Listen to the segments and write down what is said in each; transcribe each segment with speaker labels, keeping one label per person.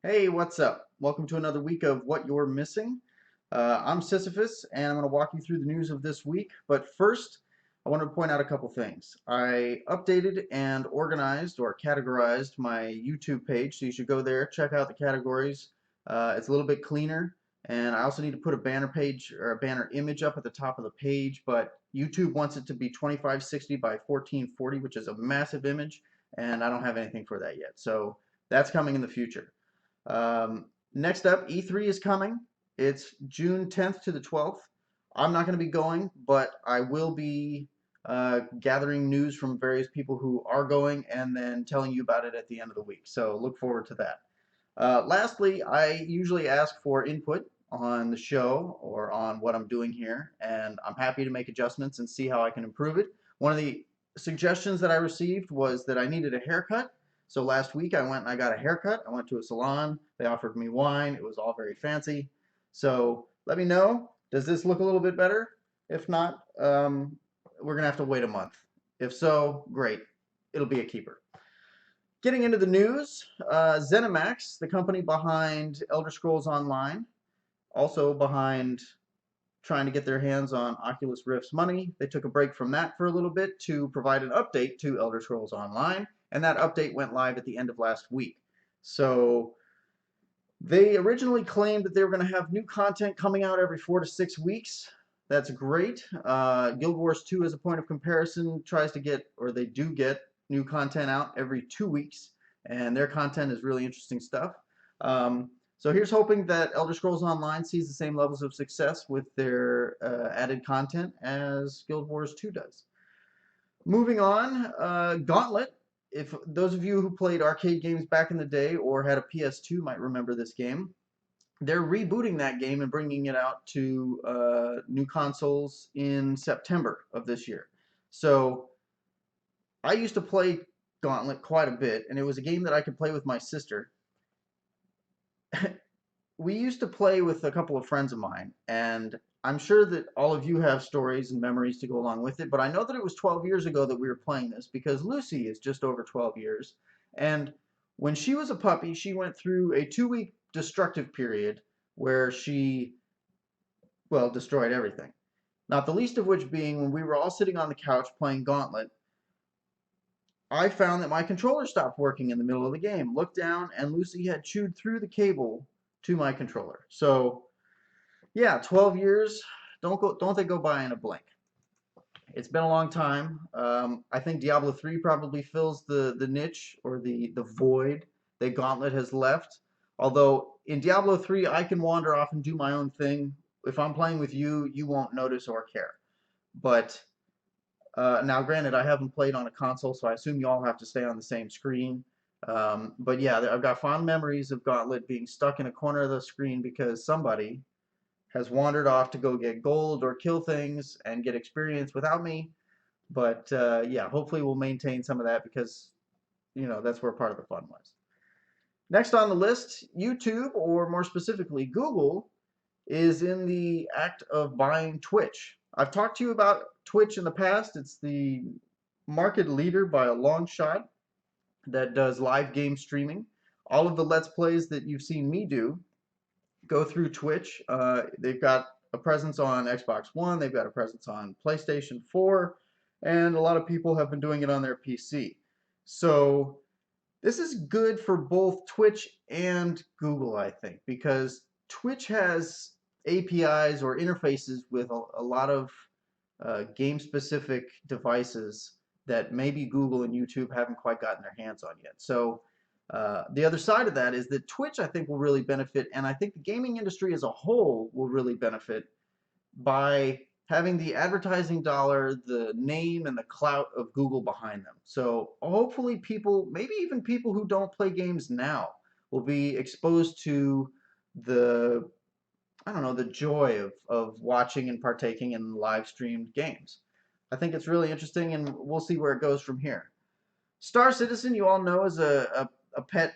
Speaker 1: Hey, what's up? Welcome to another week of What You're Missing. I'm Sisyphus, and I'm going to walk you through the news of this week. But first, I want to point out a couple things. I updated and organized or categorized my YouTube page, so you should go there, check out the categories. It's a little bit cleaner, and I also need to put a banner page or a banner image up at the top of the page, but YouTube wants it to be 2560 by 1440, which is a massive image, and I don't have anything for that yet. So that's coming in the future. Next up, E3 is coming. It's June 10th to the 12th. I'm not going to be going, but I will be gathering news from various people who are going and then telling you about it at the end of the week. So look forward to that. Lastly, I usually ask for input on the show or on what I'm doing here, and I'm happy to make adjustments and see how I can improve it. One of the suggestions that I received was that I needed a haircut. So last week I went and I got a haircut. I went to a salon. They offered me wine. It was all very fancy. So let me know. Does this look a little bit better? If not, we're going to have to wait a month. If so, great. It'll be a keeper. Getting into the news, ZeniMax, the company behind Elder Scrolls Online, also behind trying to get their hands on Oculus Rift's money, they took a break from that for a little bit to provide an update to Elder Scrolls Online, and that update went live at the end of last week. So they originally claimed that they were going to have new content coming out every 4 to 6 weeks. That's great. Guild Wars 2, as a point of comparison, tries to get, or they do get, new content out every 2 weeks, and their content is really interesting stuff. So here's hoping that Elder Scrolls Online sees the same levels of success with their added content as Guild Wars 2 does. Moving on, Gauntlet. If those of you who played arcade games back in the day or had a PS2 might remember this game, they're rebooting that game and bringing it out to new consoles in September of this year. So I used to play Gauntlet quite a bit, and it was a game that I could play with my sister. We used to play with a couple of friends of mine, and I'm sure that all of you have stories and memories to go along with it, but I know that it was 12 years ago that we were playing this because Lucy is just over 12 years. And when she was a puppy, she went through a 2-week destructive period where she, well, destroyed everything. Not the least of which being when we were all sitting on the couch playing Gauntlet, I found that my controller stopped working in the middle of the game. Looked down, and Lucy had chewed through the cable to my controller. So yeah, 12 years. Don't they go by in a blink? It's been a long time. I think Diablo 3 probably fills the niche or the void that Gauntlet has left. Although in Diablo 3, I can wander off and do my own thing. If I'm playing with you, you won't notice or care. But now, granted, I haven't played on a console, so I assume you all have to stay on the same screen. But yeah, I've got fond memories of Gauntlet being stuck in a corner of the screen because somebody has wandered off to go get gold or kill things and get experience without me. But yeah, hopefully we'll maintain some of that because, that's where part of the fun was. Next on the list, YouTube, or more specifically, Google, is in the act of buying Twitch. I've talked to you about Twitch in the past. It's the market leader by a long shot that does live game streaming. All of the Let's Plays that you've seen me do go through Twitch. They've got a presence on Xbox One, they've got a presence on PlayStation 4, and a lot of people have been doing it on their PC. So this is good for both Twitch and Google, I think, because Twitch has APIs or interfaces with a lot of game-specific devices that maybe Google and YouTube haven't quite gotten their hands on yet. So the other side of that is that Twitch, I think, will really benefit, and I think the gaming industry as a whole will really benefit by having the advertising dollar, the name, and the clout of Google behind them. So hopefully people, maybe even people who don't play games now, will be exposed to the, I don't know, the joy of watching and partaking in live streamed games. I think it's really interesting, and we'll see where it goes from here. Star Citizen, you all know, is a pet,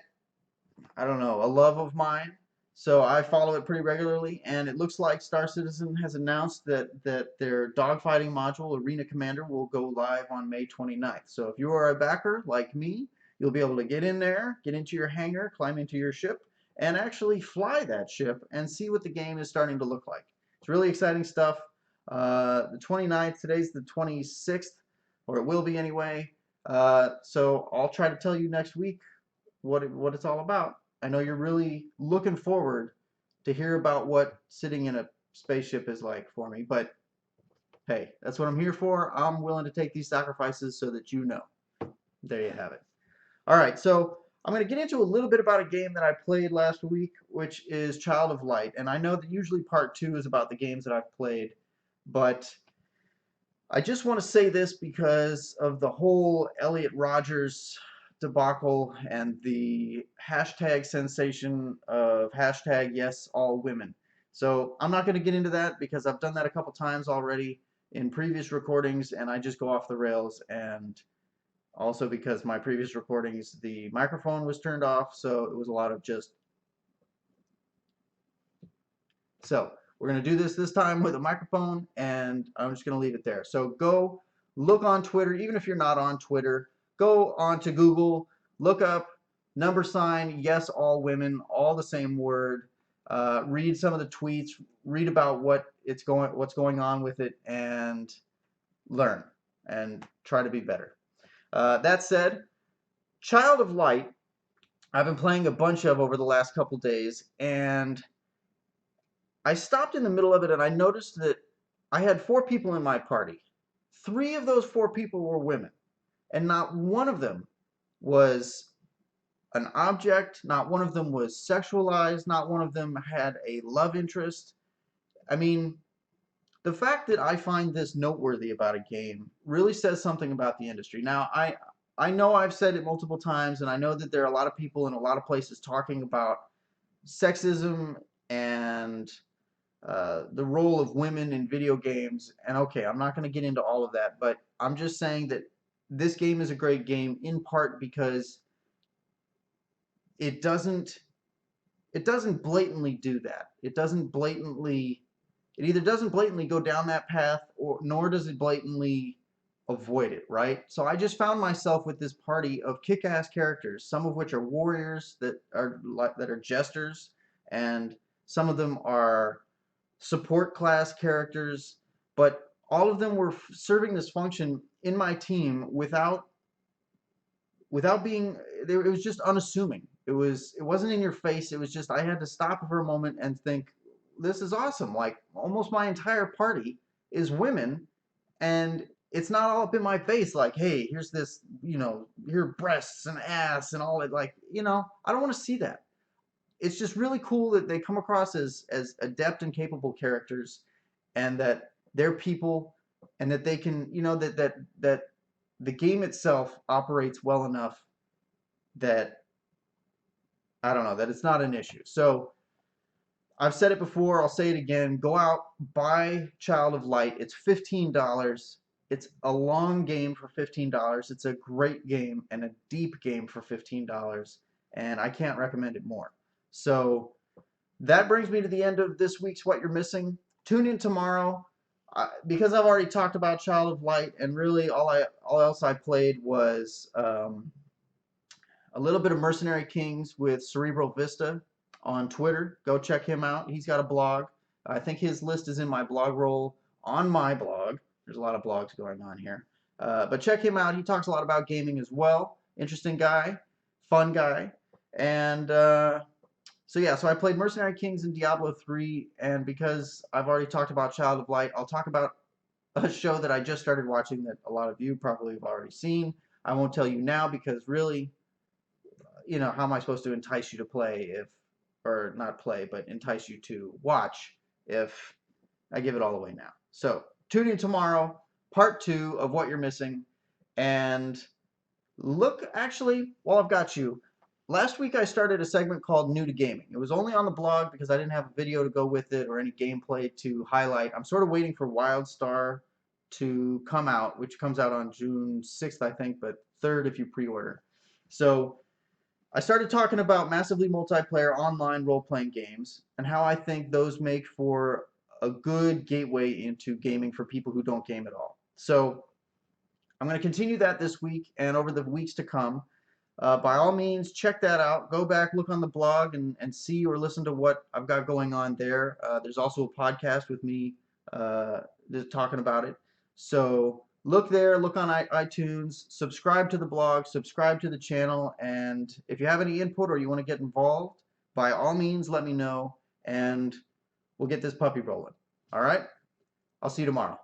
Speaker 1: I don't know, a love of mine. So I follow it pretty regularly, and it looks like Star Citizen has announced that their dogfighting module, Arena Commander, will go live on May 29th. So if you are a backer like me, you'll be able to get in there, get into your hangar, climb into your ship, and actually fly that ship and see what the game is starting to look like. It's really exciting stuff. The 29th, today's the 26th, or it will be anyway. So I'll try to tell you next week what it's all about. I know you're really looking forward to hear about what sitting in a spaceship is like for me, but hey, that's what I'm here for. I'm willing to take these sacrifices so that you know. There you have it. All right, so I'm going to get into a little bit about a game that I played last week, which is Child of Light. And I know that usually part 2 is about the games that I've played, but I just want to say this because of the whole Elliot Rogers debacle and the hashtag sensation of hashtag yes all women. So I'm not going to get into that because I've done that a couple times already in previous recordings and I just go off the rails, and also because my previous recordings the microphone was turned off, so it was a lot of just. So we're going to do this time with a microphone, and I'm just going to leave it there. So go look on Twitter. Even if you're not on Twitter, go on to Google, look up # yes all women, all the same word. Read some of the tweets, read about what's going on with it, and learn and try to be better. That said, Child of Light, I've been playing a bunch of over the last couple days, and I stopped in the middle of it and I noticed that I had 4 people in my party. 3 of those 4 people were women, and not one of them was an object, not one of them was sexualized, not one of them had a love interest. I mean, the fact that I find this noteworthy about a game really says something about the industry. Now, I know I've said it multiple times, and I know that there are a lot of people in a lot of places talking about sexism and the role of women in video games. And okay, I'm not going to get into all of that, but I'm just saying that this game is a great game in part because it doesn't blatantly do that. It either doesn't blatantly go down that path, or nor does it blatantly avoid it, right? So I just found myself with this party of kick-ass characters, some of which are warriors that are jesters, and some of them are support class characters, but all of them were serving this function in my team without being. It was just unassuming. It wasn't in your face. It was just, I had to stop for a moment and think, this is awesome. Like, almost my entire party is women, and it's not all up in my face like, hey, here's this, your breasts and ass and all that. Like, I don't want to see that. It's just really cool that they come across as adept and capable characters, and that they're people, and that they can, that the game itself operates well enough that, I don't know, that it's not an issue. So I've said it before, I'll say it again. Go out, buy Child of Light. It's $15. It's a long game for $15. It's a great game and a deep game for $15, and I can't recommend it more. So that brings me to the end of this week's What You're Missing. Tune in tomorrow. Because I've already talked about Child of Light, and really all else I played was a little bit of Mercenary Kings with Cerebral Vista on Twitter. Go check him out. He's got a blog. I think his list is in my blog roll on my blog. There's a lot of blogs going on here. But check him out. He talks a lot about gaming as well. Interesting guy. Fun guy. And so yeah, so I played Mercenary Kings in Diablo 3, and because I've already talked about Child of Light, I'll talk about a show that I just started watching that a lot of you probably have already seen. I won't tell you now because really, how am I supposed to entice you to play or not play, but entice you to watch if I give it all away now. So tune in tomorrow, part 2 of What You're Missing, and look, actually, while I've got you, last week I started a segment called New to Gaming. It was only on the blog because I didn't have a video to go with it or any gameplay to highlight. I'm sort of waiting for WildStar to come out, which comes out on June 6th, I think, but 3rd if you pre-order. So I started talking about massively multiplayer online role-playing games and how I think those make for a good gateway into gaming for people who don't game at all. So I'm going to continue that this week and over the weeks to come. By all means, check that out. Go back, look on the blog, and see or listen to what I've got going on there. There's also a podcast with me just talking about it. So look there, look on iTunes, subscribe to the blog, subscribe to the channel, and if you have any input or you want to get involved, by all means, let me know, and we'll get this puppy rolling. All right? I'll see you tomorrow.